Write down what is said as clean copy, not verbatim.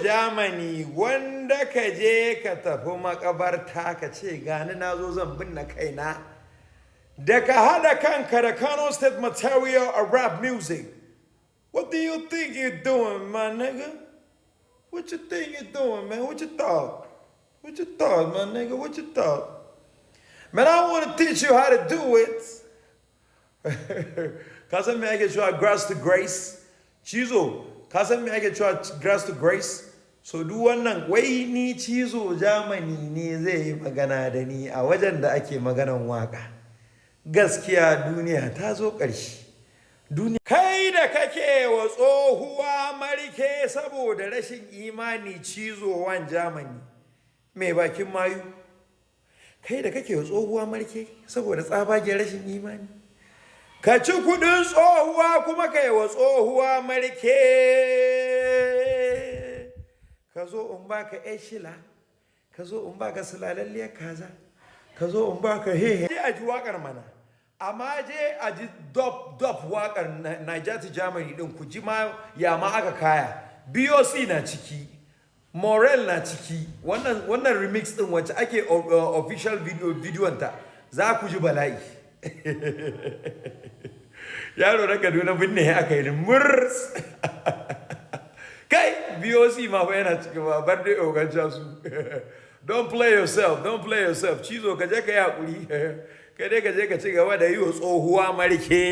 Germany wanda ka je ka tafi makabarta ka ce gani na zo zan binne kaina da ka hada kanka da Kano State material of rap music. What do you think you're doing, my nigga? What you think you're doing, man? What you thought? What you thought, my nigga? What you thought? Man, I want to teach you how to do it. Ka san me ake cewa grass to grace? Cizo, ka san me ake cewa grass to grace? So duk wannan wai ni Cizo Germany ne zai yi magana da ni a wajen da ake maganan waka. Gaskiya duniya ta zo ƙarshe. Kai da kake wa tsohuwa marke saboda rashin imani Cizo wan Germany. Mai bakin mayu. Kai da kake wa tsohuwa marke saboda tsabagen rashin imani. Ka ci kudin tsohuwa kuma ka yi wa tsohuwa marke. Ka zo in baka shila, ka zo in baka sulalalliyar kaza, ka zo in baka hehe. Je a ji waƙar mana, amma je a ji dub waƙar Niger Germany ɗin ku ji ma ya ma aka kaya. BOC na ciki, Morel na ciki, wannan remix ɗin wacce ake official bidiyon ta za ku ji bala'i. Yaro na Kaduna binne aka yi murs. Kai BOC ma fa yana cikin ba bar dai ogan su. Don't play yourself, don't play yourself. Cizo ka je ka yi hakuri. Kai dai ka je ka ci gaba da yi wa tsohuwa marke.